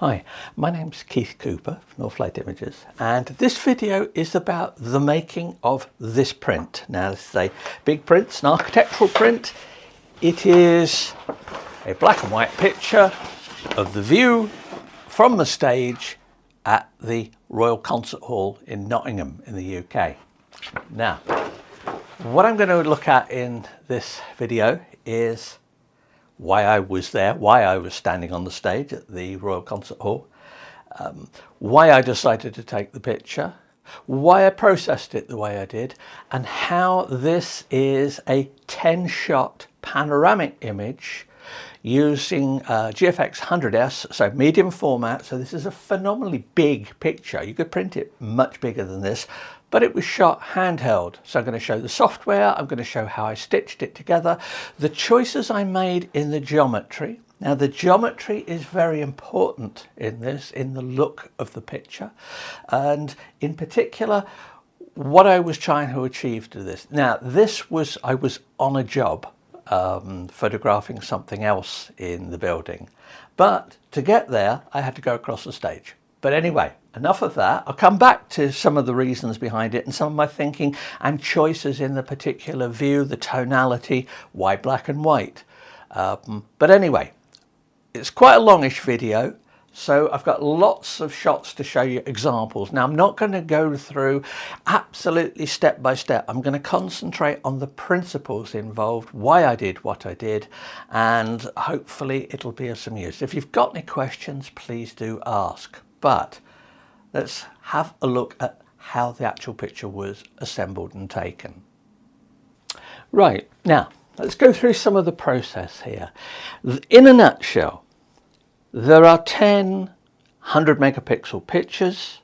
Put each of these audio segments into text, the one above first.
Hi, my name's Keith Cooper from Northlight Images, and this video is about the making of this print. Now this is a big print, it's an architectural print. It is a black and white picture of the view from the stage at the Royal Concert Hall in Nottingham in the UK. Now, what I'm going to look at in this video is why I was there, why I was standing on the stage at the Royal Concert Hall, why I decided to take the picture, why I processed it the way I did, and how this is a 10-shot panoramic image using GFX 100S, so medium format. So this is a phenomenally big picture. You could print it much bigger than this, but it was shot handheld. So I'm going to show the software, I'm going to show how I stitched it together, the choices I made in the geometry. Now the geometry is very important in this, in the look of the picture, and in particular what I was trying to achieve to this. Now I was on a job photographing something else in the building, but to get there I had to go across the stage. But anyway, enough of that. I'll come back to some of the reasons behind it and some of my thinking and choices in the particular view, the tonality, why black and white. But anyway, it's quite a longish video, so I've got lots of shots to show you examples. Now I'm not going to go through absolutely step by step. I'm going to concentrate on the principles involved, why I did what I did, and hopefully it'll be of some use. If you've got any questions, please do ask. But let's have a look at how the actual picture was assembled and taken. Right, now let's go through some of the process here. In a nutshell, there are 10 100 megapixel pictures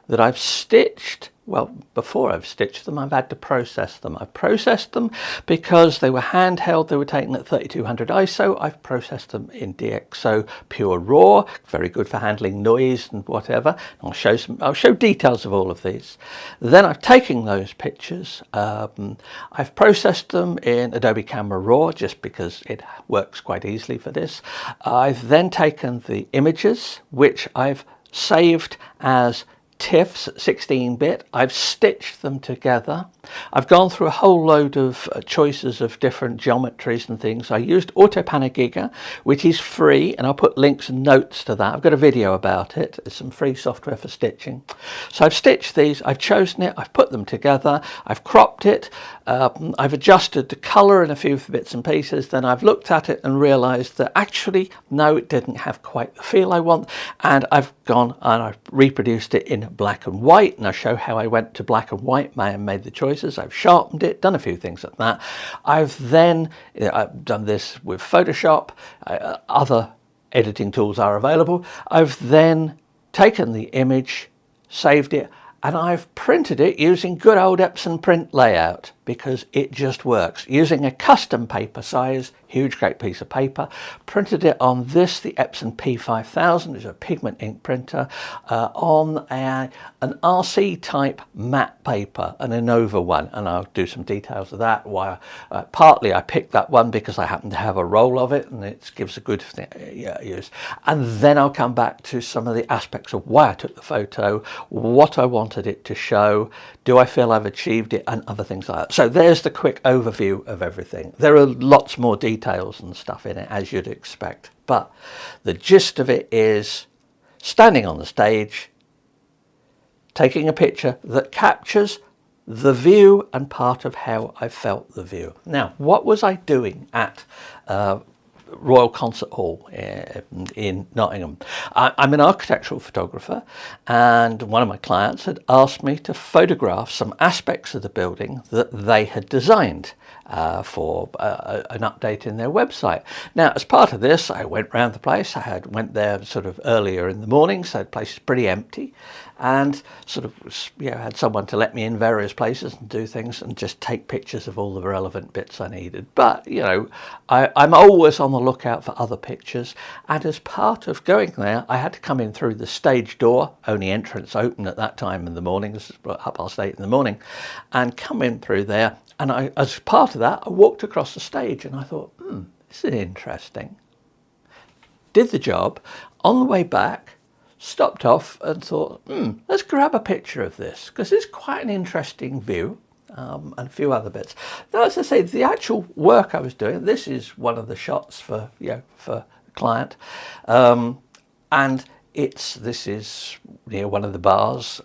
that I've stitched. Well, before I've stitched them, I've had to process them. I've processed them because they were handheld, they were taken at 3200 ISO. I've processed them in DxO PureRAW, very good for handling noise and whatever. I'll show details of all of these. Then I've taken those pictures, I've processed them in Adobe Camera Raw just because it works quite easily for this. I've then taken the images, which I've saved as TIFFs, 16-bit. I've stitched them together. I've gone through a whole load of choices of different geometries and things. I used Autopano Giga, which is free, and I'll put links and notes to that. I've got a video about it. It's some free software for stitching. So I've stitched these, I've chosen it, I've put them together, I've cropped it, I've adjusted the colour in a few bits and pieces, then I've looked at it and realised that actually, no, it didn't have quite the feel I want, and I've gone and I've reproduced it in black and white, and I'll show how I went to black and white and made the choices. I've sharpened it, done a few things like that. I've then I've done this with Photoshop, other editing tools are available. I've then taken the image, saved it, and I've printed it using good old Epson print layout because it just works. Using a custom paper size, huge great piece of paper, printed it on this, the Epson P5000, which is a pigment ink printer, on an RC type matte paper, an Innova one, and I'll do some details of that. Why partly I picked that one because I happen to have a roll of it and it gives a good use. And then I'll come back to some of the aspects of why I took the photo, what I wanted it to show, do I feel I've achieved it, and other things like that. So there's the quick overview of everything. There are lots more details and stuff in it, as you'd expect, but the gist of it is standing on the stage, taking a picture that captures the view and part of how I felt the view. Now, what was I doing at Royal Concert Hall in Nottingham? I'm an architectural photographer, and one of my clients had asked me to photograph some aspects of the building that they had designed for an update in their website. Now, as part of this, I went round the place. I went there sort of earlier in the morning, so the place is pretty empty, and sort of had someone to let me in various places and do things and just take pictures of all the relevant bits I needed. But I'm always on the lookout for other pictures, and as part of going there I had to come in through the stage door, only entrance open at that time in the morning, this is 8:30 in the morning, and come in through there, and as part of that I walked across the stage and I thought, this is interesting. Did the job. on the way back, stopped off and thought, let's grab a picture of this, because it's quite an interesting view, and a few other bits. Now, as I say, the actual work I was doing, this is one of the shots for, for the client, and this is near one of the bars,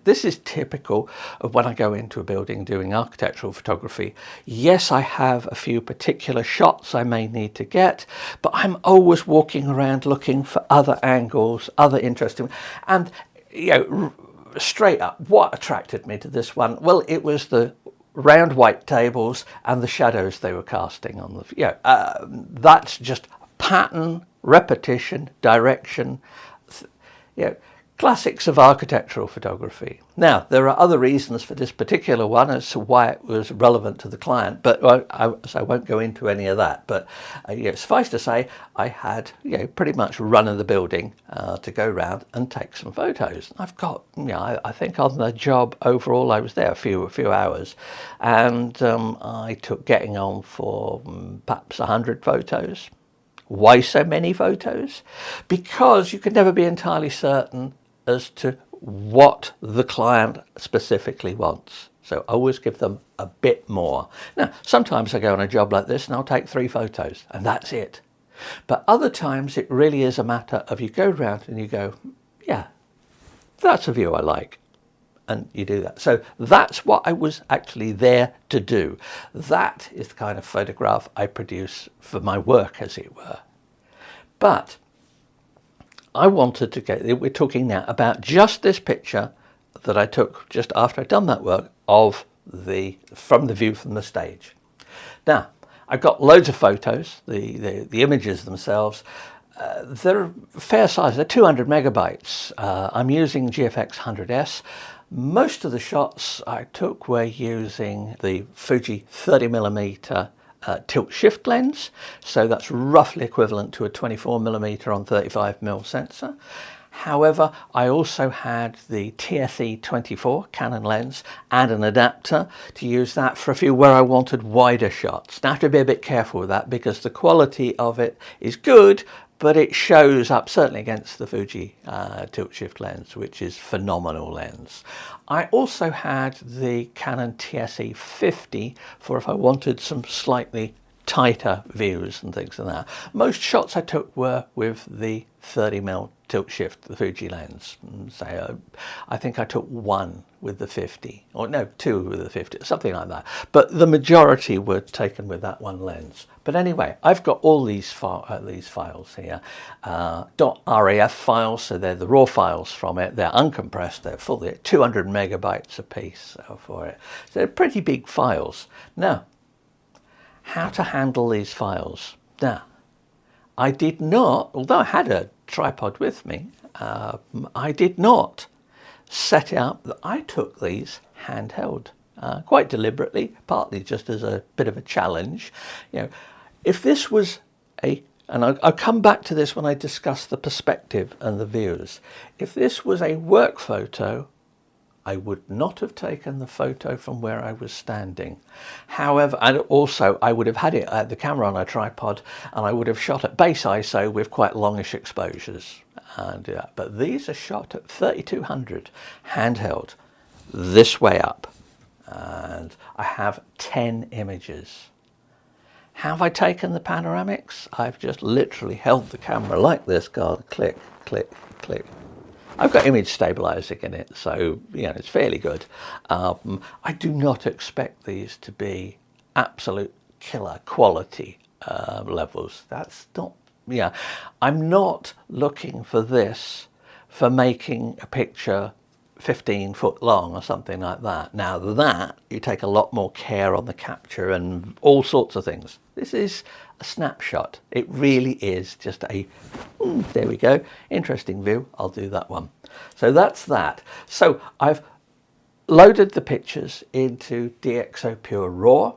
this is typical of when I go into a building doing architectural photography. Yes, I have a few particular shots I may need to get, but I'm always walking around looking for other angles, other interesting, and straight up, what attracted me to this one? Well, it was the round white tables and the shadows they were casting on the, that's just pattern, repetition, direction, classics of architectural photography. Now, there are other reasons for this particular one as to why it was relevant to the client, but I won't go into any of that. But suffice to say, I had pretty much run of the building to go round and take some photos. I've got, I think on the job overall, I was there a few hours, and I took getting on for perhaps 100 photos. Why so many photos? Because you can never be entirely certain as to what the client specifically wants. So always give them a bit more. Now, sometimes I go on a job like this and I'll take 3 photos and that's it. But other times it really is a matter of you go round and you go, yeah, that's a view I like. And you do that. So that's what I was actually there to do. That is the kind of photograph I produce for my work, as it were. But I wanted to get, we're talking now about just this picture that I took just after I'd done that work from the view from the stage. Now, I've got loads of photos, the images themselves. They're fair size, they're 200 megabytes. I'm using GFX 100S. Most of the shots I took were using the Fuji 30mm tilt shift lens, so that's roughly equivalent to a 24mm on 35mm sensor. However, I also had the TSE-24 Canon lens and an adapter to use that for a few where I wanted wider shots. Now I have to be a bit careful with that because the quality of it is good, but it shows up certainly against the Fuji tilt shift lens, which is phenomenal lens. I also had the Canon TSE-50 for if I wanted some slightly tighter views and things like that. Most shots I took were with the 30mm tilt shift, the Fuji lens. So I think I took 1 with the 50, or no, 2 with the 50, something like that. But the majority were taken with that one lens. But anyway, I've got all these files here, .raf files, so they're the raw files from it. They're uncompressed, they're full, they're 200 megabytes a piece for it. So they're pretty big files. Now, how to handle these files? Now, I did not, although I had a tripod with me, I did not set out that I took these handheld, quite deliberately, partly just as a bit of a challenge. If this was and I'll come back to this when I discuss the perspective and the views. If this was a work photo, I would not have taken the photo from where I was standing. However, and also I would have had the camera on a tripod and I would have shot at base ISO with quite longish exposures. But these are shot at 3200 handheld, this way up. And I have 10 images. How have I taken the panoramics? I've just literally held the camera like this, gone click, click, click. I've got image stabilizing in it, so it's fairly good. I do not expect these to be absolute killer quality levels. That's not, I'm not looking for this for making a picture 15 foot long or something like that. Now that, you take a lot more care on the capture and all sorts of things. This is a snapshot. It really is just there we go, interesting view. I'll do that one. So that's that. So I've loaded the pictures into DxO PureRAW.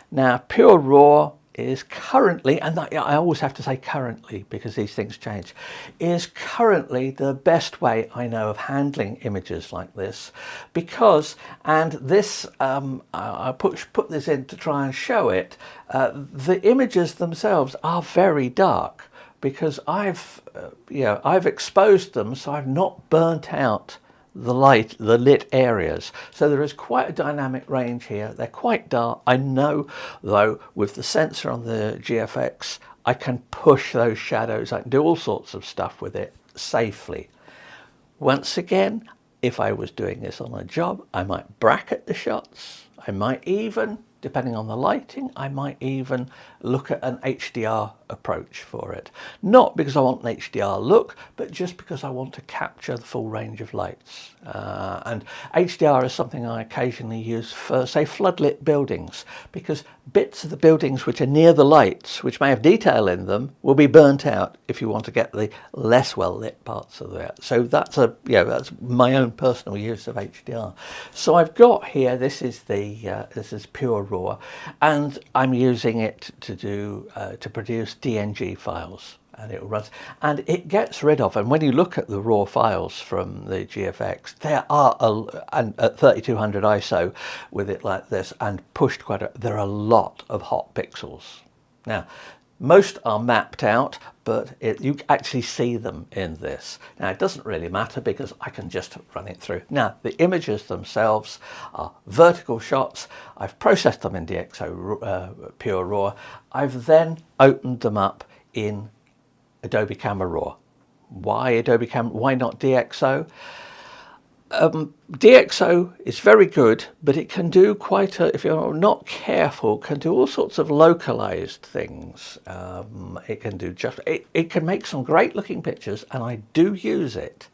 Now PureRAW is currently, and I always have to say currently because these things change, is currently the best way I know of handling images like this, because, and this, I put this in to try and show it, the images themselves are very dark, because I've exposed them, so I've not burnt out the lit areas. So there is quite a dynamic range here. They're quite dark. I know, though, with the sensor on the GFX, I can push those shadows. I can do all sorts of stuff with it safely. Once again, if I was doing this on a job, I might bracket the shots. I might even, depending on the lighting, I might even look at an HDR approach for it. Not because I want an HDR look, but just because I want to capture the full range of lights. And HDR is something I occasionally use for, say, floodlit buildings, because bits of the buildings which are near the lights, which may have detail in them, will be burnt out if you want to get the less well lit parts of that. So that's that's my own personal use of HDR. So I've got here, this is PureRAW, and I'm using it to do to produce DNG files, and it runs and it gets rid of, and when you look at the raw files from the GFX, there are at 3200 ISO with it like this and pushed there are a lot of hot pixels. Now most are mapped out, but you actually see them in this. Now it doesn't really matter because I can just run it through. Now the images themselves are vertical shots. I've processed them in DxO PureRAW. I've then opened them up in Adobe Camera Raw. Why Adobe Camera? Why not DxO? DxO is very good, but it can do if you're not careful, can do all sorts of localized things. It can do it can make some great looking pictures, and I do use it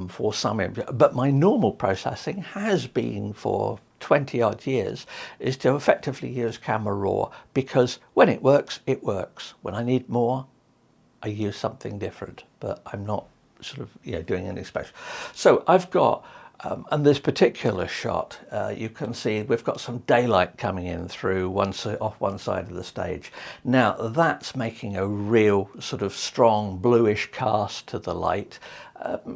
for some, but my normal processing has been for 20 odd years is to effectively use Camera Raw, because when it works, it works. When I need more, I use something different, but I'm not sort of doing anything special. So I've got and this particular shot, you can see we've got some daylight coming in through off one side of the stage. Now that's making a real sort of strong bluish cast to the light.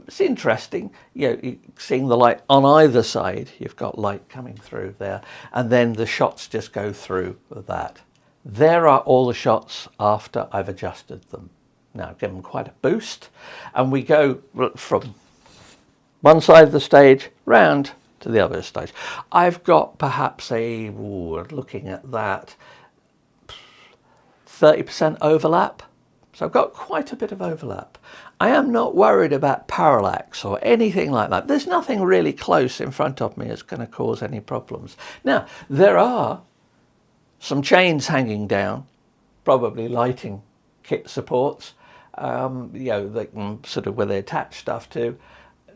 It's interesting, you're seeing the light on either side. You've got light coming through there, and then the shots just go through that. There are all the shots after I've adjusted them. Now give them quite a boost, and we go from one side of the stage round to the other stage. I've got perhaps looking at that, 30% overlap. So I've got quite a bit of overlap. I am not worried about parallax or anything like that. There's nothing really close in front of me that's going to cause any problems. Now, there are some chains hanging down, probably lighting kit supports, they can sort of where they attach stuff to.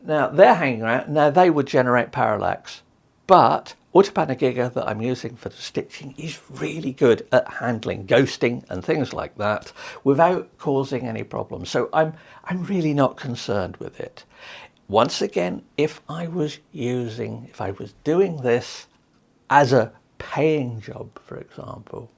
Now they're hanging around. Now they would generate parallax, but Autopano Giga that I'm using for the stitching is really good at handling ghosting and things like that without causing any problems. So I'm really not concerned with it. Once again, if I was doing this as a paying job, for example,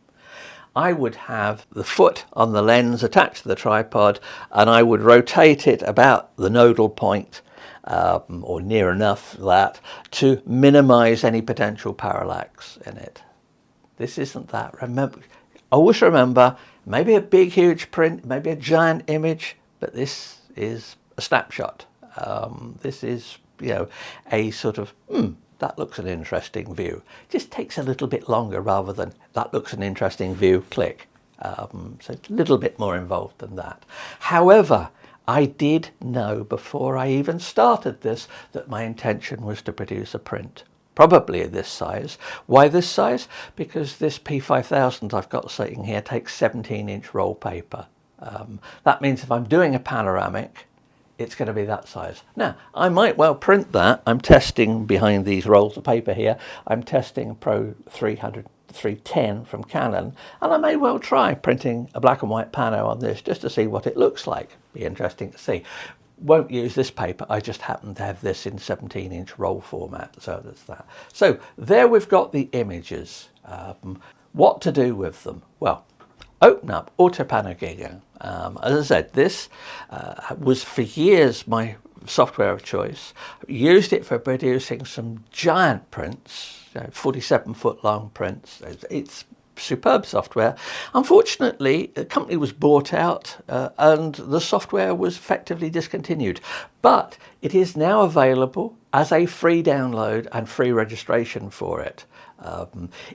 I would have the foot on the lens attached to the tripod, and I would rotate it about the nodal point, or near enough that, to minimize any potential parallax in it. This isn't that. Always remember, maybe a big huge print, maybe a giant image, but this is a snapshot. This is a sort of that looks an interesting view. It just takes a little bit longer rather than that looks an interesting view, click. So it's a little bit more involved than that. However, I did know before I even started this that my intention was to produce a print, probably this size. Why this size? Because this P5000 I've got sitting here takes 17-inch roll paper. That means if I'm doing a panoramic, it's going to be that size. Now, I might well print that. I'm testing behind these rolls of paper here. I'm testing a Pro 310 from Canon, and I may well try printing a black and white pano on this just to see what it looks like. Be interesting to see. Won't use this paper. I just happen to have this in 17-inch roll format, so that's that. So there we've got the images. What to do with them? Well, open up Autopano Giga. As I said, this was for years my software of choice. Used it for producing some giant prints, 47-foot long prints. It's superb software. Unfortunately, the company was bought out and the software was effectively discontinued. But it is now available as a free download and free registration for it.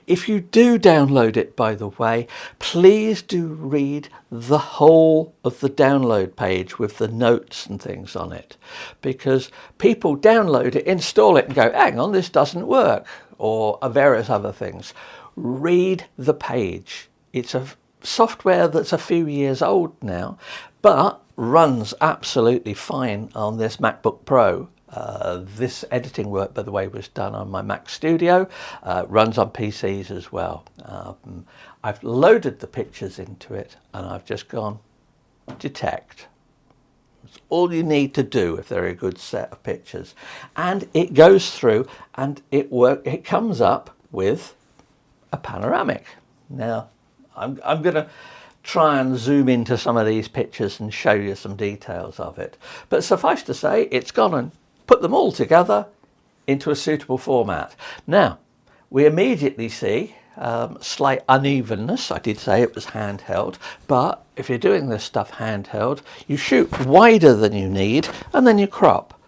If you do download it, by the way, please do read the whole of the download page with the notes and things on it, because people download it, install it and go, hang on, this doesn't work, or various other things. Read the page. It's a software that's a few years old now, but runs absolutely fine on this MacBook Pro. This editing work, by the way, was done on my Mac Studio, runs on PCs as well. I've loaded the pictures into it and I've just gone detect. That's all you need to do if they're a good set of pictures. And it goes through and it comes up with a panoramic. Now, I'm going to try and zoom into some of these pictures and show you some details of it. But suffice to say, it's gone and put them all together into a suitable format. Now, we immediately see slight unevenness. I did say it was handheld, but if you're doing this stuff handheld, you shoot wider than you need and then you crop.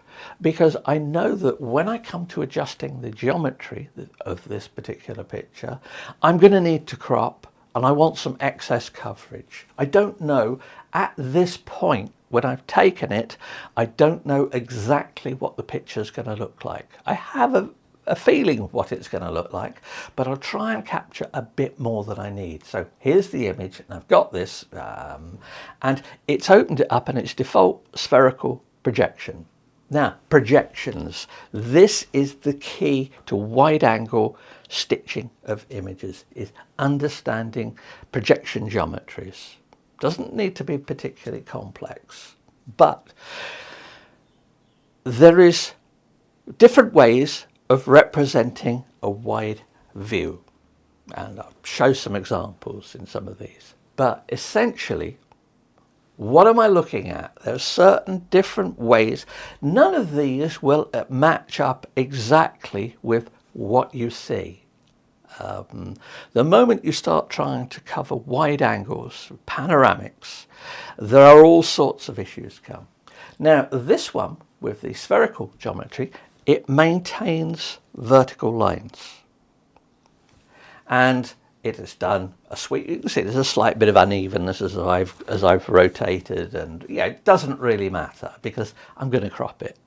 Because I know that when I come to adjusting the geometry of this particular picture, I'm going to need to crop and I want some excess coverage. I don't know at this point when I've taken it, I don't know exactly what the picture is going to look like. I have a feeling of what it's going to look like, but I'll try and capture a bit more than I need. So here's the image, and I've got this, and it's opened it up in its default spherical projection. Now, projections. This is the key to wide angle stitching of images, is understanding projection geometries. Doesn't need to be particularly complex, but there is different ways of representing a wide view, and I'll show some examples in some of these. But essentially, what am I looking at? There are certain different ways. None of these will match up exactly with what you see. The moment you start trying to cover wide angles, panoramics, there are all sorts of issues come. Now, this one with the spherical geometry, it maintains vertical lines. And it has done a sweep. You can see there's a slight bit of unevenness as I've rotated, and yeah, it doesn't really matter because I'm going to crop it.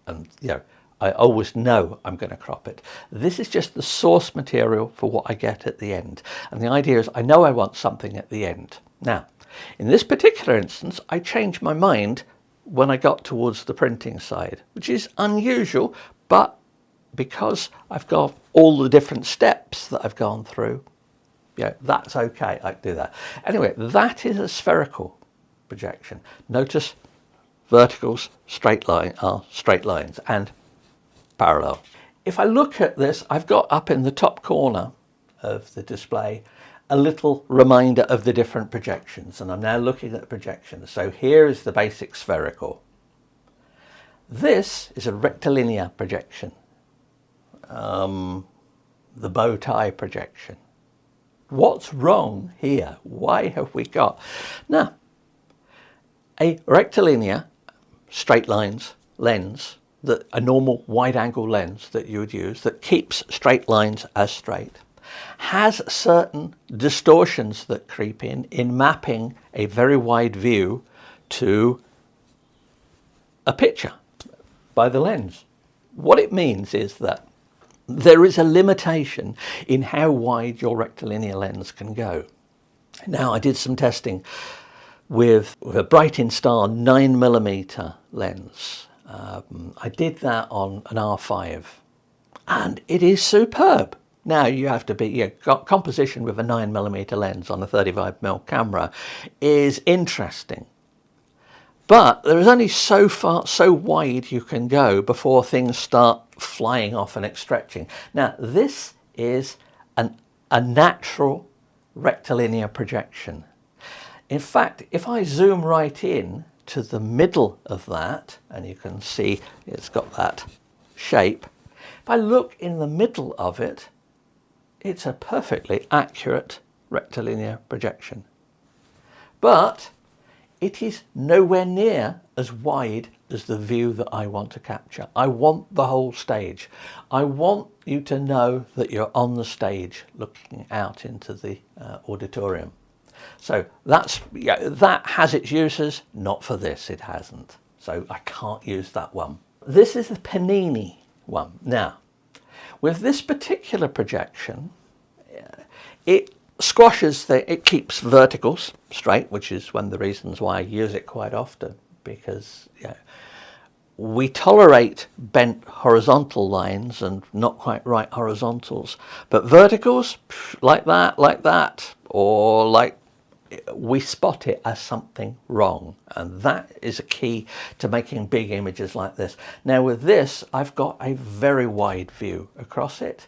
And you know, I always know I'm going to crop it. This is just the source material for what I get at the end. And the idea is I know I want something at the end. Now, in this particular instance, I changed my mind when I got towards the printing side, which is unusual, but because I've got all the different steps that I've gone through, yeah, that's okay. I can do that. Anyway, that is a spherical projection. Notice verticals, straight line are straight lines and parallel. If I look at this, I've got up in the top corner of the display a little reminder of the different projections, and I'm now looking at the projections. So here is the basic spherical. This is a rectilinear projection, the bow tie projection. What's wrong here? Why have we got now a rectilinear straight lines lens, that a normal wide angle lens that you would use that keeps straight lines as straight, has certain distortions that creep in mapping a very wide view to a picture by the lens. What it means is that there is a limitation in how wide your rectilinear lens can go. Now, I did some testing with a Bright Instar 9mm lens. I did that on an R5 and it is superb. Now you have to be, composition with a 9mm lens on a 35mm camera is interesting, but there is only so wide you can go before things start flying off and stretching. Now this is a natural rectilinear projection. In fact, if I zoom right in to the middle of that, and you can see it's got that shape, if I look in the middle of it, it's a perfectly accurate rectilinear projection. But it is nowhere near as wide as the view that I want to capture. I want the whole stage. I want you to know that you're on the stage looking out into the auditorium. So that has its uses, not for this, it hasn't. So I can't use that one. This is the Panini one. Now, with this particular projection, it squashes it keeps verticals straight, which is one of the reasons why I use it quite often, because we tolerate bent horizontal lines and not quite right horizontals, but verticals like that, or like, we spot it as something wrong, and that is a key to making big images like this. Now with this, I've got a very wide view across it.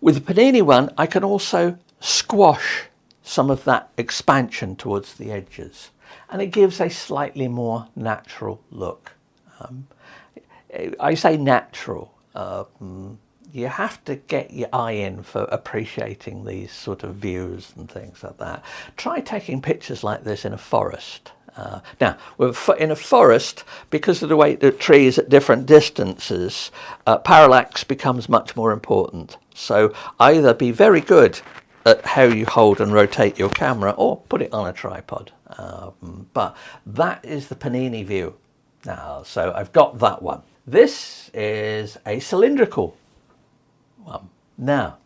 With the Panini one, I can also squash some of that expansion towards the edges, and it gives a slightly more natural look. I say natural. You have to get your eye in for appreciating these sort of views and things like that. Try taking pictures like this in a forest. Now, in a forest, because of the way the tree is at different distances, parallax becomes much more important. So either be very good at how you hold and rotate your camera, or put it on a tripod. But that is the Panini view. Now, so I've got that one. This is a cylindrical one. Now,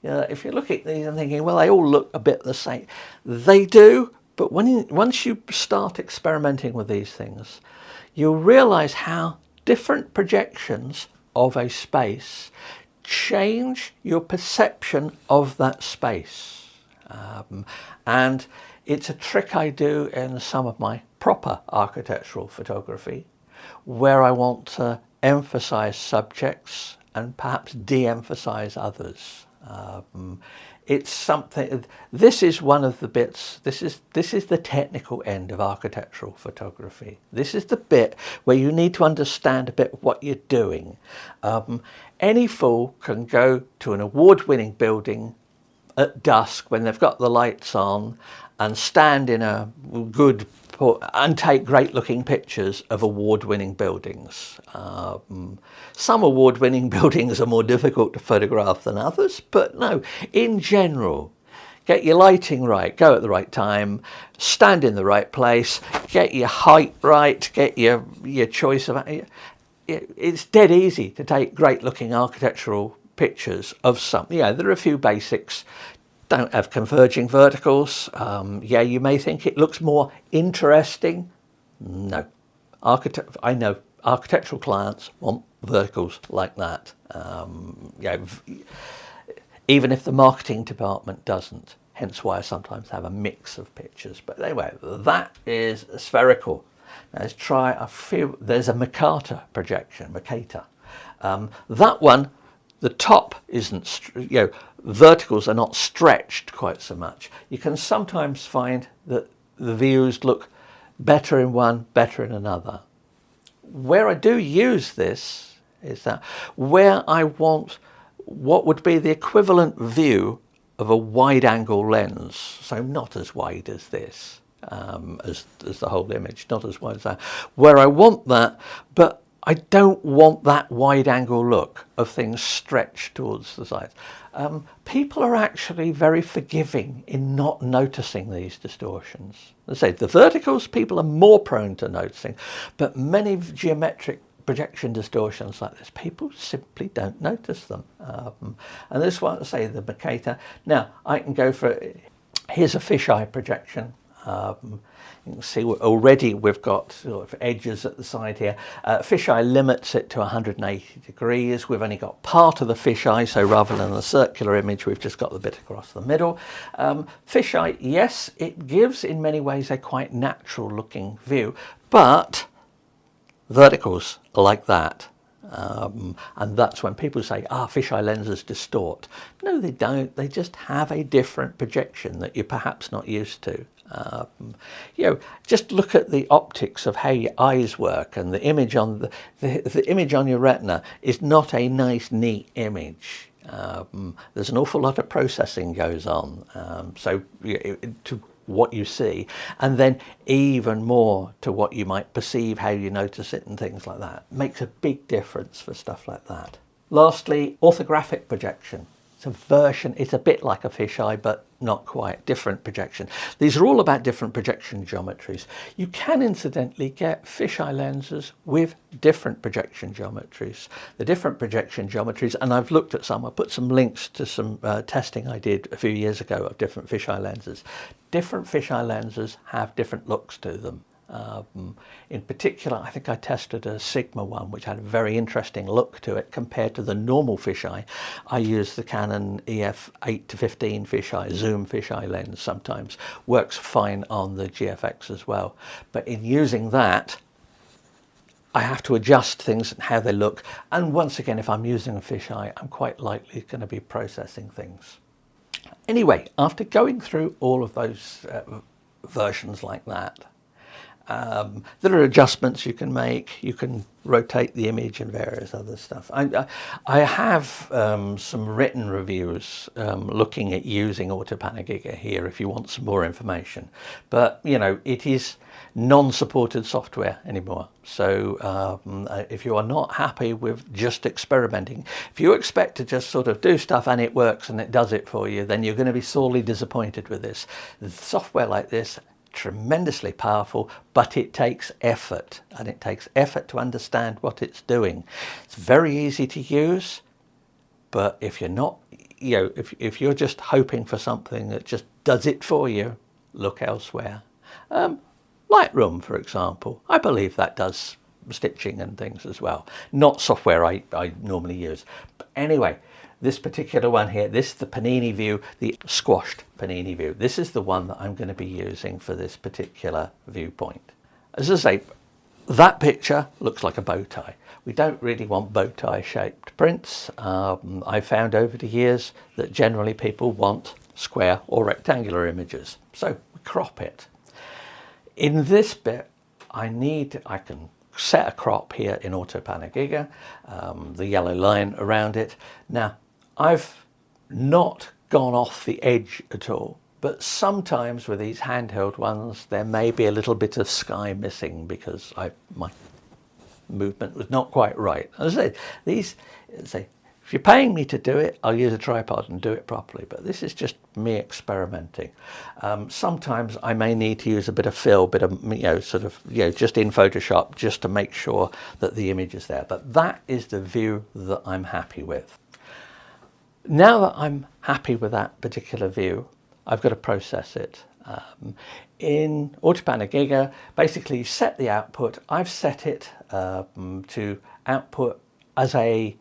if you look at these and thinking, well, they all look a bit the same. They do, but once you start experimenting with these things, you'll realize how different projections of a space change your perception of that space. And it's a trick I do in some of my proper architectural photography, where I want to emphasize subjects and perhaps de-emphasize others. It's something, this is one of the bits, this is the technical end of architectural photography. This is the bit where you need to understand a bit what you're doing. Any fool can go to an award-winning building at dusk when they've got the lights on and stand in a good and take great looking pictures of award-winning buildings. Some award-winning buildings are more difficult to photograph than others, but no, in general, get your lighting right, go at the right time, stand in the right place, get your height right, get your choice of... It's dead easy to take great looking architectural pictures of some, there are a few basics. Don't have converging verticals. You may think it looks more interesting. No. I know architectural clients want verticals like that. Even if the marketing department doesn't. Hence why I sometimes have a mix of pictures. But anyway, that is spherical. Now let's try there's a Mercator projection, that one, the top isn't, verticals are not stretched quite so much. You can sometimes find that the views look better in one, better in another. Where I do use this is that where I want what would be the equivalent view of a wide angle lens, so not as wide as this, as the whole image, not as wide as that, where I want that, but I don't want that wide angle look of things stretched towards the sides. People are actually very forgiving in not noticing these distortions. As I say, the verticals people are more prone to noticing, but many geometric projection distortions like this, people simply don't notice them. And this one, say the Mercator. Now I can go for, here's a fisheye projection. You can see already we've got sort of edges at the side here. Fisheye limits it to 180 degrees. We've only got part of the fisheye, so rather than the circular image, we've just got the bit across the middle. Fisheye, yes, it gives in many ways a quite natural looking view, but verticals are like that. And that's when people say, fisheye lenses distort. No, they don't. They just have a different projection that you're perhaps not used to. Just look at the optics of how your eyes work, and the image on the image on your retina is not a nice, neat image. There's an awful lot of processing goes on, to what you see, and then even more to what you might perceive, how you notice it and things like that. Makes a big difference for stuff like that. Lastly, orthographic projection. It's a version, it's a bit like a fisheye, but not quite. Different projection. These are all about different projection geometries. You can incidentally get fisheye lenses with different projection geometries. The different projection geometries, and I've looked at some, I put some links to some testing I did a few years ago of different fisheye lenses. Different fisheye lenses have different looks to them. In particular, I think I tested a Sigma one, which had a very interesting look to it compared to the normal fisheye. I use the Canon EF 8-15 fisheye, zoom fisheye lens sometimes. Works fine on the GFX as well. But in using that, I have to adjust things and how they look. And once again, if I'm using a fisheye, I'm quite likely going to be processing things. Anyway, after going through all of those versions like that, there are adjustments you can make. You can rotate the image and various other stuff. I have some written reviews looking at using Autopano Giga here if you want some more information. But, you know, it is non-supported software anymore. So if you are not happy with just experimenting, if you expect to just sort of do stuff and it works and it does it for you, then you're going to be sorely disappointed with this. Software like this, tremendously powerful, but it takes effort, and it takes effort to understand what it's doing. It's very easy to use, but if you're not, you know, if you're just hoping for something that just does it for you, look elsewhere. Lightroom, for example, I believe that does stitching and things as well. Not software I normally use. But anyway, this particular one here, this is the Panini view, the squashed Panini view. This is the one that I'm going to be using for this particular viewpoint. As I say, that picture looks like a bow tie. We don't really want bow tie shaped prints. I found over the years that generally people want square or rectangular images. So we crop it. In this bit, I can set a crop here in Autopano Giga, the yellow line around it. Now, I've not gone off the edge at all, but sometimes with these handheld ones, there may be a little bit of sky missing because my movement was not quite right. As I said, if you're paying me to do it, I'll use a tripod and do it properly, but this is just me experimenting. Sometimes I may need to use a bit of fill, just in Photoshop, just to make sure that the image is there. But that is the view that I'm happy with. Now that I'm happy with that particular view, I've got to process it. In Autopano Giga, basically you set the output. I've set it to output as a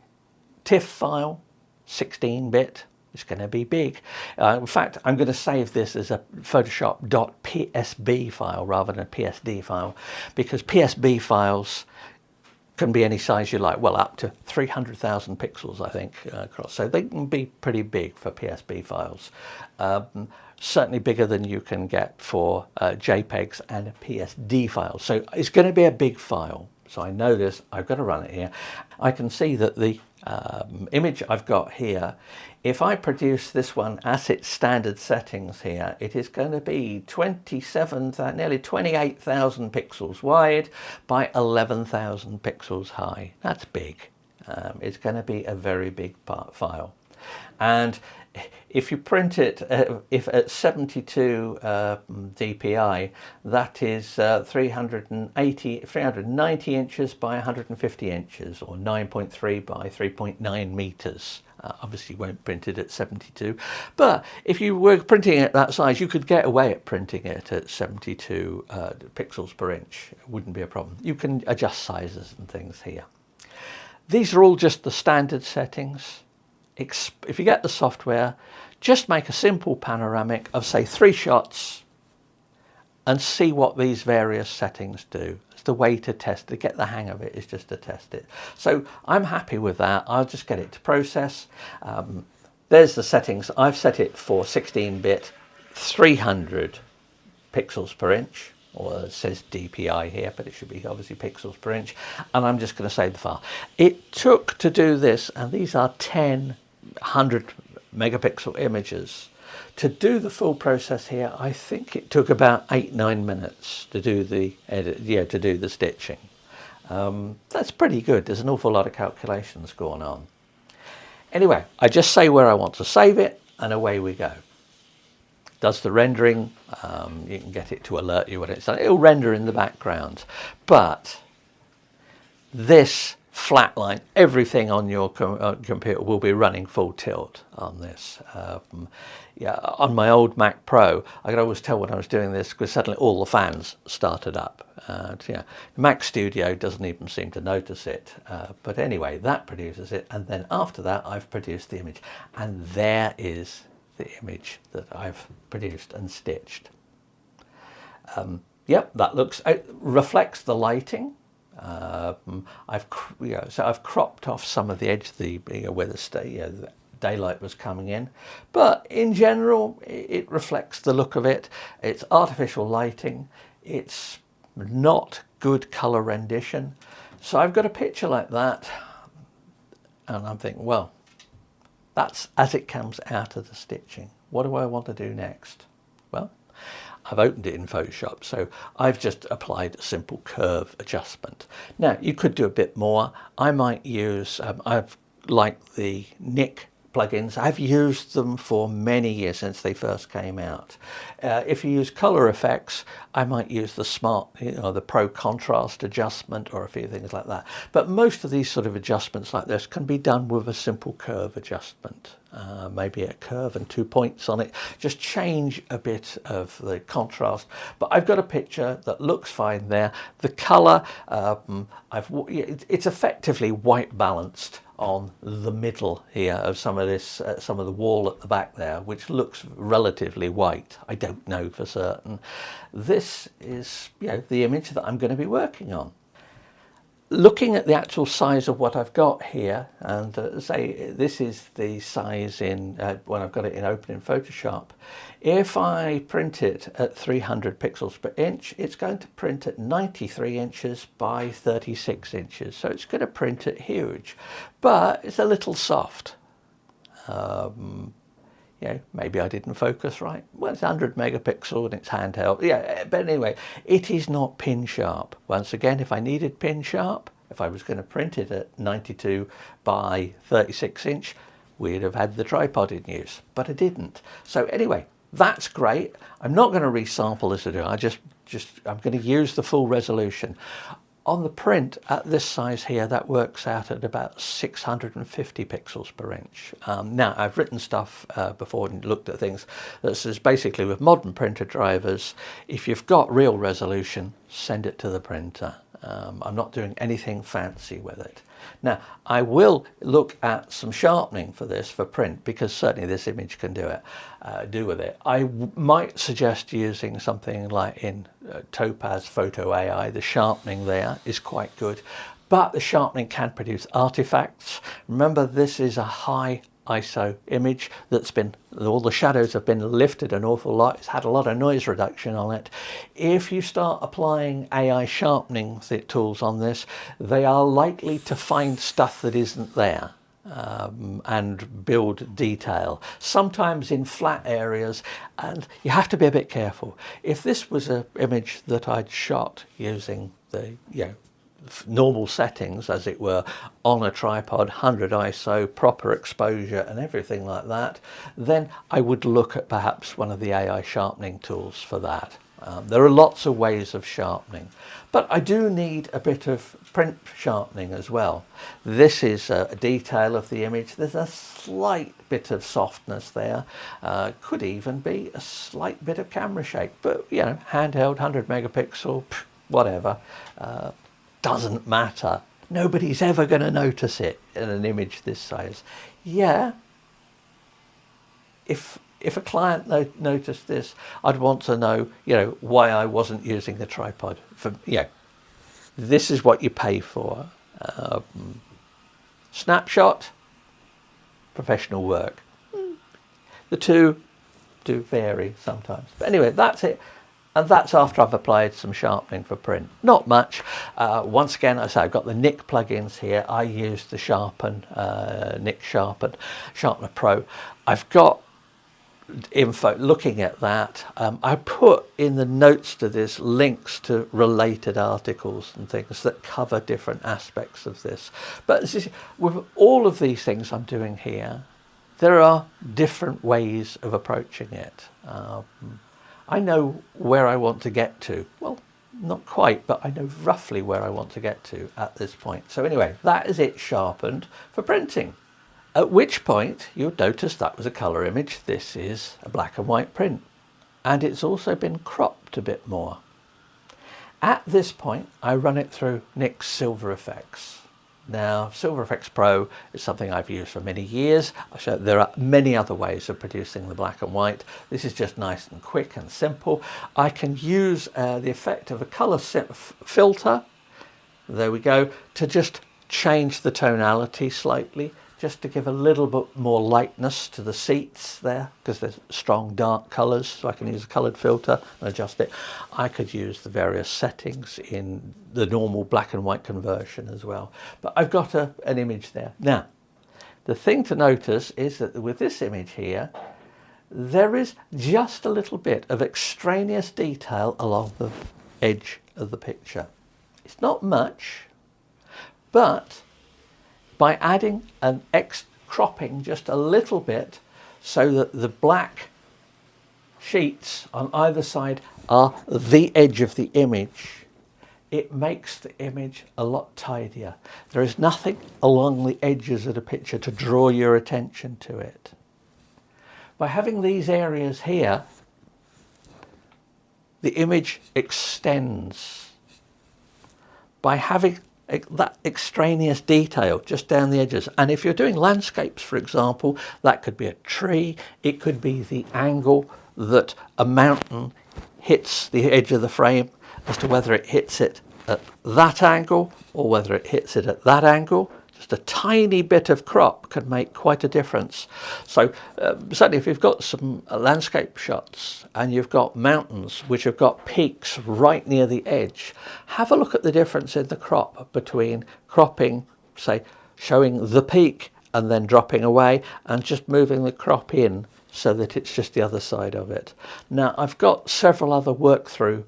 TIFF file, 16-bit. It's going to be big. In fact, I'm going to save this as a Photoshop.psb file rather than a PSD file, because PSB files can be any size you like, well, up to 300,000 pixels, I think, across. So they can be pretty big for PSB files. Certainly bigger than you can get for JPEGs and PSD files. So it's going to be a big file. So I know this, I've got to run it here. I can see that the image I've got here, if I produce this one as its standard settings here, it is going to be nearly 28,000 pixels wide by 11,000 pixels high. That's big. It's going to be a very big file. And if you print it, if at 72 dpi, that is 390 inches by 150 inches, or 9.3 by 3.9 meters. Obviously you won't print it at 72, but if you were printing it that size, you could get away at printing it at 72 pixels per inch. It wouldn't be a problem. You can adjust sizes and things here. These are all just the standard settings. If you get the software, just make a simple panoramic of, say, 3 shots and see what these various settings do. It's the way to test, to get the hang of it, is just to test it. So I'm happy with that. I'll just get it to process. There's the settings. I've set it for 16-bit, 300 pixels per inch, or it says DPI here, but it should be obviously pixels per inch. And I'm just going to save the file. It took to do this, and these are 10 100 megapixel images. To do the full process here, I think it took about 8-9 minutes to do the edit, to do the stitching. That's pretty good. There's an awful lot of calculations going on. Anyway, I just say where I want to save it, and away we go. Does the rendering, you can get it to alert you when it's done. It'll render in the background, but this flatline, everything on your computer will be running full tilt on this. Yeah, on my old Mac Pro, I could always tell when I was doing this because suddenly all the fans started up. Yeah, Mac Studio doesn't even seem to notice it. But anyway, that produces it. And then after that, I've produced the image. And there is the image that I've produced and stitched. Yep, that looks, it reflects the lighting. I've cropped off some of the edge, where the daylight was coming in, but in general it reflects the look of it. It's artificial lighting, it's not good color rendition. So I've got a picture like that and I'm thinking, well, that's as it comes out of the stitching. What do I want to do next? Well, I've opened it in Photoshop, so I've just applied a simple curve adjustment. Now you could do a bit more. I might use I've liked the Nick plugins. I've used them for many years since they first came out. If you use color effects, I might use the smart, the pro contrast adjustment or a few things like that. But most of these sort of adjustments like this can be done with a simple curve adjustment. Maybe a curve and 2 points on it. Just change a bit of the contrast. But I've got a picture that looks fine there. The color, it's effectively white balanced on the middle here of some of this, some of the wall at the back there, which looks relatively white. I don't know for certain. This is, the image that I'm going to be working on. Looking at the actual size of what I've got here, and say this is the size in when I've got it in open in Photoshop. If I print it at 300 pixels per inch, it's going to print at 93 inches by 36 inches. So it's going to print it huge, but it's a little soft. Maybe I didn't focus right. Well, it's 100 megapixel and it's handheld. Yeah, but anyway, it is not pin sharp. Once again, if I needed pin sharp, if I was going to print it at 92 by 36 inch, we'd have had the tripod in use, but I didn't. So anyway, that's great. I'm not going to resample this video. I'm going to use the full resolution. On the print at this size here, that works out at about 650 pixels per inch. Now, I've written stuff before and looked at things that says basically with modern printer drivers, if you've got real resolution, send it to the printer. I'm not doing anything fancy with it. Now, I will look at some sharpening for this for print because certainly this image can do with it. I might suggest using something like in Topaz Photo AI. The sharpening there is quite good, but the sharpening can produce artifacts. Remember, this is a high ISO image that's been, all the shadows have been lifted an awful lot. It's had a lot of noise reduction on it. If you start applying AI sharpening tools on this, they are likely to find stuff that isn't there and build detail, sometimes in flat areas, and you have to be a bit careful. If this was an image that I'd shot using the normal settings, as it were, on a tripod, 100 ISO, proper exposure and everything like that, then I would look at perhaps one of the AI sharpening tools for that. There are lots of ways of sharpening, but I do need a bit of print sharpening as well. This is a detail of the image. There's a slight bit of softness there. Could even be a slight bit of camera shake, but handheld, 100 megapixel, whatever. Doesn't matter. Nobody's ever going to notice it in an image this size. Yeah, if a client noticed this, I'd want to know, why I wasn't using the tripod. This is what you pay for. Snapshot, professional work. The two do vary sometimes. But anyway, that's it. And that's after I've applied some sharpening for print. Not much. Once again, as I say, I've got the Nik plugins here. I use the Nik Sharpener Pro. I've got info looking at that. I put in the notes to this links to related articles and things that cover different aspects of this. But with all of these things I'm doing here, there are different ways of approaching it. I know where I want to get to. Well, not quite, but I know roughly where I want to get to at this point. So anyway, that is it sharpened for printing. At which point you'll notice that was a colour image. This is a black and white print. And it's also been cropped a bit more. At this point, I run it through Nik's Silver Efex. Now, Silver Efex Pro is something I've used for many years. There are many other ways of producing the black and white. This is just nice and quick and simple. I can use the effect of a colour filter, there we go, to just change the tonality slightly, just to give a little bit more lightness to the seats there, because there's strong dark colours, so I can use a coloured filter and adjust it. I could use the various settings in the normal black and white conversion as well. But I've got an image there. Now, the thing to notice is that with this image here, there is just a little bit of extraneous detail along the edge of the picture. It's not much, but by adding an cropping just a little bit so that the black sheets on either side are the edge of the image, it makes the image a lot tidier. There is nothing along the edges of the picture to draw your attention to it. By having these areas here, the image extends. By having that extraneous detail just down the edges, and if you're doing landscapes, for example, that could be a tree, it could be the angle that a mountain hits the edge of the frame, as to whether it hits it at that angle or whether it hits it at that angle. Just a tiny bit of crop can make quite a difference. So certainly if you've got some landscape shots and you've got mountains which have got peaks right near the edge, have a look at the difference in the crop between cropping, say, showing the peak and then dropping away, and just moving the crop in so that it's just the other side of it. Now, I've got several other workthroughs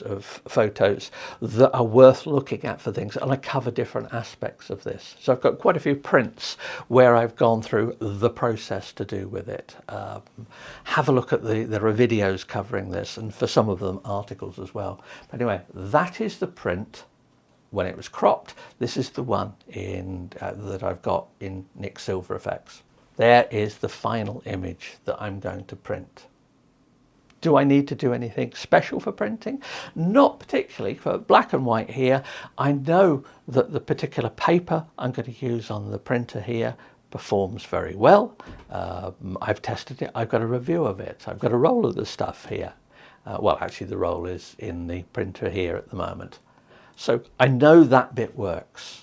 of photos that are worth looking at for things, and I cover different aspects of this. So I've got quite a few prints where I've gone through the process to do with it. Have a look at there are videos covering this, and for some of them articles as well. But anyway, that is the print when it was cropped. This is the one that I've got in Nik's Silver Efex. There is the final image that I'm going to print. Do I need to do anything special for printing? Not particularly. For black and white here, I know that the particular paper I'm going to use on the printer here performs very well. I've tested it. I've got a review of it. I've got a roll of the stuff here. Well, actually the roll is in the printer here at the moment. So I know that bit works.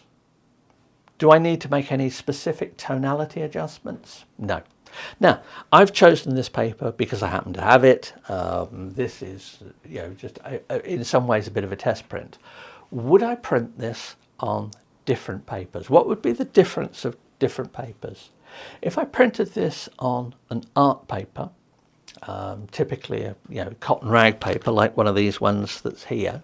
Do I need to make any specific tonality adjustments? No. Now, I've chosen this paper because I happen to have it. This is, just in some ways a bit of a test print. Would I print this on different papers? What would be the difference of different papers? If I printed this on an art paper, typically a cotton rag paper like one of these ones that's here,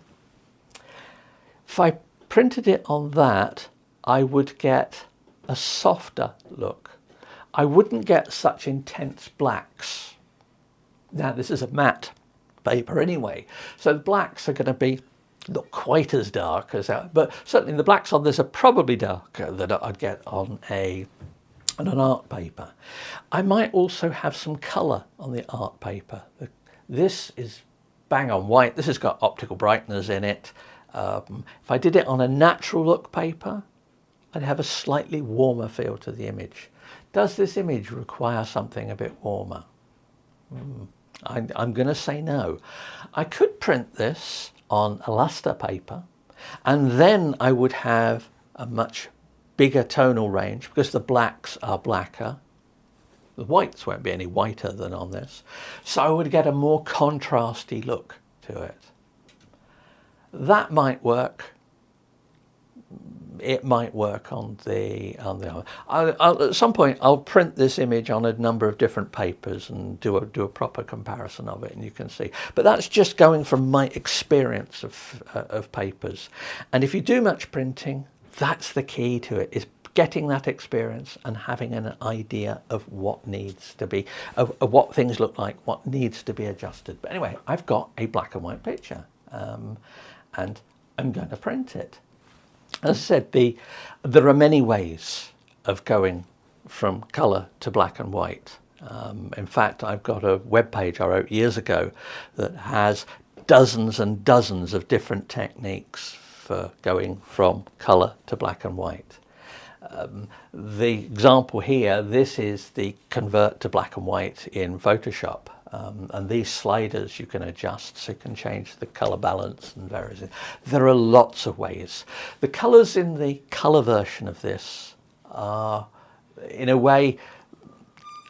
if I printed it on that, I would get a softer look. I wouldn't get such intense blacks. Now, this is a matte paper anyway, so the blacks are going to be not quite as dark as that, but certainly the blacks on this are probably darker than I'd get on an art paper. I might also have some colour on the art paper. This is bang on white. This has got optical brighteners in it. If I did it on a natural look paper, I'd have a slightly warmer feel to the image. Does this image require something a bit warmer? I'm going to say no. I could print this on a luster paper, and then I would have a much bigger tonal range because the blacks are blacker. The whites won't be any whiter than on this. So I would get a more contrasty look to it. That might work. It might work on the other. At some point I'll print this image on a number of different papers and do a proper comparison of it, and you can see. But that's just going from my experience of papers. And if you do much printing, that's the key to it, is getting that experience and having an idea of what needs to be, of what things look like, what needs to be adjusted. But anyway, I've got a black and white picture, and I'm going to print it. As I said, there are many ways of going from colour to black and white. In fact, I've got a web page I wrote years ago that has dozens and dozens of different techniques for going from colour to black and white. The example here, this is the convert to black and white in Photoshop. And these sliders you can adjust, so you can change the color balance and various. There are lots of ways. The colors in the color version of this are, in a way,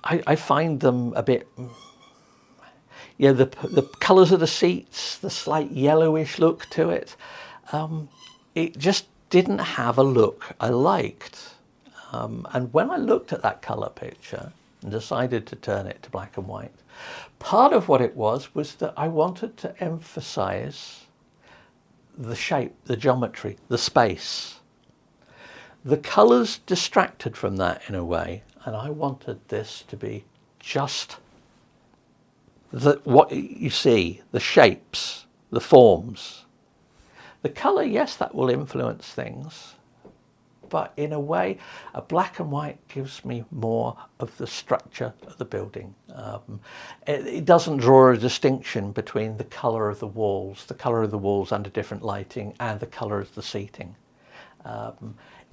I find them a bit, yeah, the colors of the seats, the slight yellowish look to it, it just didn't have a look I liked. And when I looked at that color picture and decided to turn it to black and white, part of what it was that I wanted to emphasize the shape, the geometry, the space. The colors distracted from that in a way, and I wanted this to be just what you see, the shapes, the forms. The color, yes, that will influence things, but in a way, a black and white gives me more of the structure of the building. It doesn't draw a distinction between the colour of the walls under different lighting, and the colour of the seating.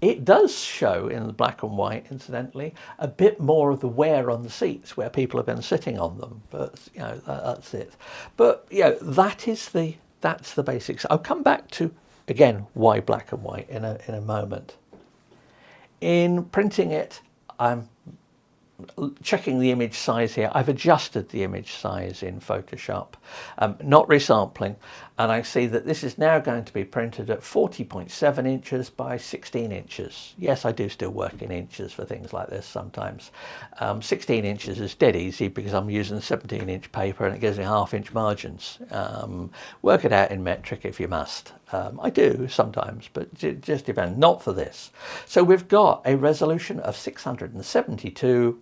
It does show in the black and white, incidentally, a bit more of the wear on the seats where people have been sitting on them, but you know, that's it. But you know, that's the basics. I'll come back to, again, why black and white in a moment. In printing it, I'm checking the image size here. I've adjusted the image size in Photoshop, not resampling, and I see that this is now going to be printed at 40.7 inches by 16 inches. Yes, I do still work in inches for things like this sometimes. 16 inches is dead easy because I'm using 17-inch paper and it gives me half-inch margins. Work it out in metric if you must. I do sometimes, but it just depends. Not for this. So we've got a resolution of 672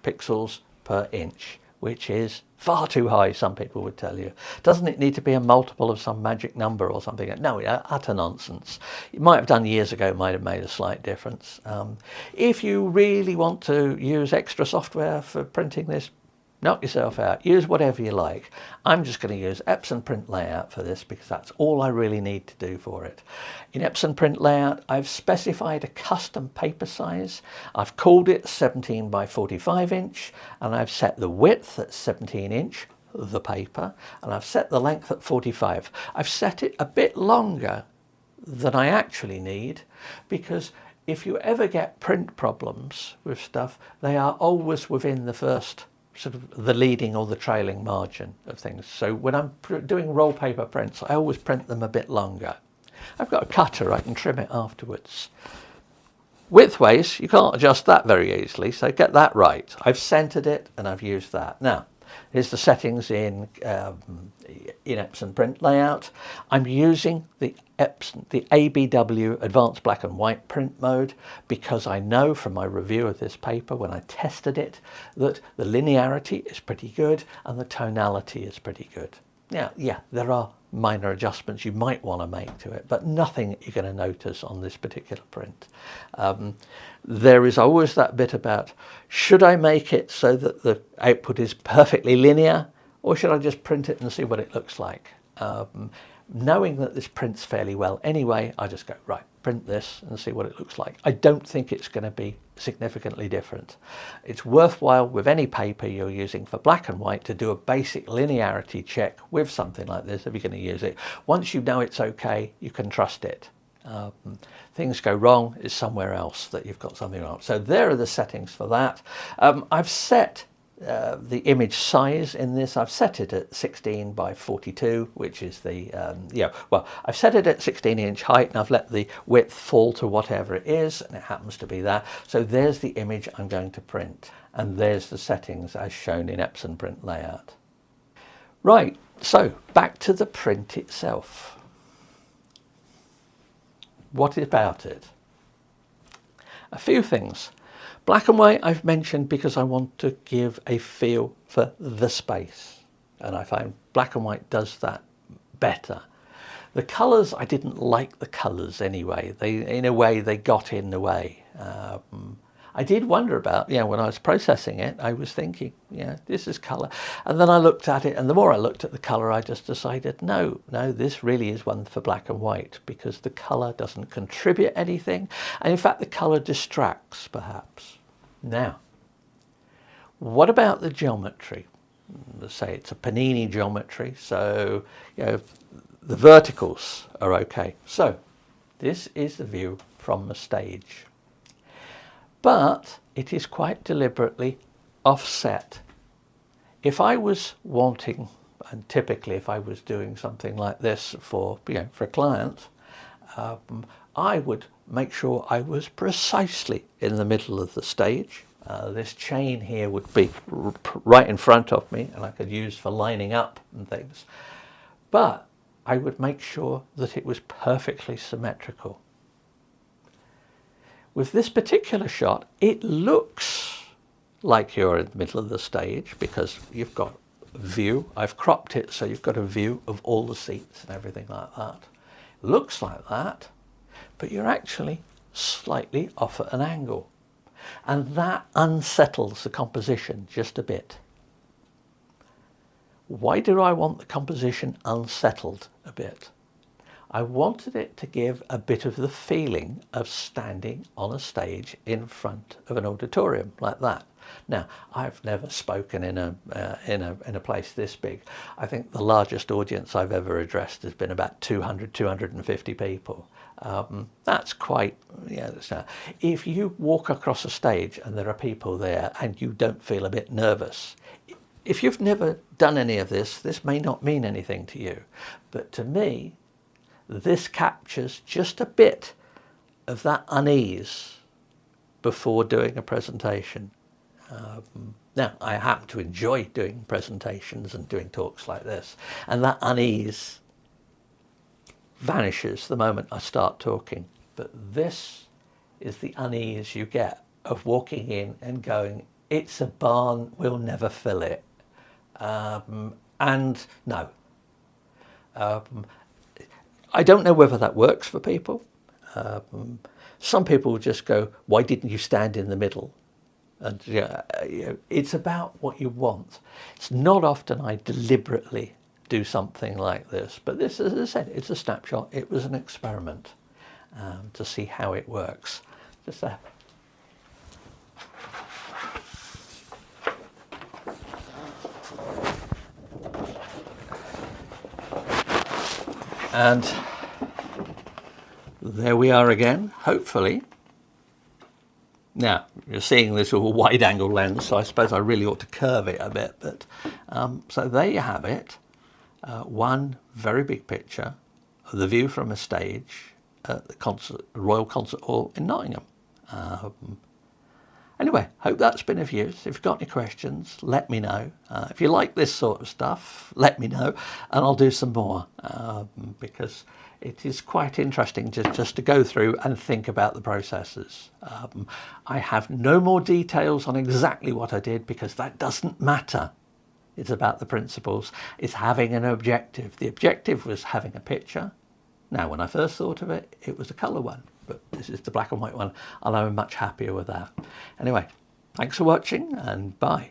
pixels per inch, which is far too high, some people would tell you. Doesn't it need to be a multiple of some magic number or something? No, utter nonsense. It might have done years ago, might have made a slight difference. If you really want to use extra software for printing this, knock yourself out, use whatever you like. I'm just going to use Epson Print Layout for this because that's all I really need to do for it. In Epson Print Layout, I've specified a custom paper size. I've called it 17 by 45 inch, and I've set the width at 17 inch, the paper, and I've set the length at 45. I've set it a bit longer than I actually need, because if you ever get print problems with stuff, they are always within the first sort of the leading or the trailing margin of things. So when I'm doing roll paper prints, I always print them a bit longer. I've got a cutter, I can trim it afterwards. Widthways, you can't adjust that very easily, so get that right. I've centered it and I've used that. Now, here's the settings in Epson Print Layout. I'm using the ABW Advanced Black and White Print Mode because I know from my review of this paper when I tested it that the linearity is pretty good and the tonality is pretty good. Now, yeah, there are minor adjustments you might want to make to it, but nothing you're going to notice on this particular print. There is always that bit about, should I make it so that the output is perfectly linear, or should I just print it and see what it looks like? Knowing that this prints fairly well anyway, I just go, right, print this and see what it looks like. I don't think it's going to be significantly different. It's worthwhile with any paper you're using for black and white to do a basic linearity check with something like this if you're going to use it. Once you know it's okay, you can trust it. Things go wrong is somewhere else that you've got something wrong. So there are the settings for that. I've set the image size in this. I've set it at 16 by 42, which is the, well, I've set it at 16-inch height, and I've let the width fall to whatever it is, and it happens to be that. So there's the image I'm going to print, and there's the settings as shown in Epson print layout. Right, so back to the print itself. What about it? A few things. Black and white I've mentioned because I want to give a feel for the space, and I find black and white does that better. The colours, I didn't like the colours anyway. In a way, they got in the way. I did wonder about, when I was processing it, I was thinking, this is colour. And then I looked at it, and the more I looked at the colour, I just decided, no, this really is one for black and white, because the colour doesn't contribute anything. And in fact, the colour distracts, perhaps. Now, what about the geometry? Let's say it's a panini geometry, so the verticals are okay. So this is the view from the stage, but it is quite deliberately offset. If I was wanting, and typically if I was doing something like this for a client, I would make sure I was precisely in the middle of the stage. This chain here would be right in front of me, and I could use for lining up and things. But I would make sure that it was perfectly symmetrical. With this particular shot, it looks like you're in the middle of the stage because you've got a view. I've cropped it so you've got a view of all the seats and everything like that. It looks like that, but you're actually slightly off at an angle. And that unsettles the composition just a bit. Why do I want the composition unsettled a bit? I wanted it to give a bit of the feeling of standing on a stage in front of an auditorium like that. Now, I've never spoken in a place this big. I think the largest audience I've ever addressed has been about 250 people. That's quite, if you walk across a stage and there are people there and you don't feel a bit nervous, if you've never done any of this, this may not mean anything to you. But to me, this captures just a bit of that unease before doing a presentation. Now, I happen to enjoy doing presentations and doing talks like this, and that unease vanishes the moment I start talking. But this is the unease you get of walking in and going, it's a barn, we'll never fill it. And no. I don't know whether that works for people. Some people just go, why didn't you stand in the middle? And it's about what you want. It's not often I deliberately do something like this, but this, as I said, it's a snapshot. It was an experiment to see how it works. Just there. And there we are again, hopefully. Now, you're seeing this with a wide angle lens, so I suppose I really ought to curve it a bit. But so there you have it. One very big picture of the view from a stage at the Royal Concert Hall in Nottingham. Anyway, hope that's been of use. If you've got any questions, let me know. If you like this sort of stuff, let me know, and I'll do some more, because it is quite interesting just to go through and think about the processes. I have no more details on exactly what I did because that doesn't matter. It's about the principles. It's having an objective. The objective was having a picture. Now, when I first thought of it, it was a colour one, but this is the black and white one, and I'm much happier with that. Anyway, thanks for watching, and bye.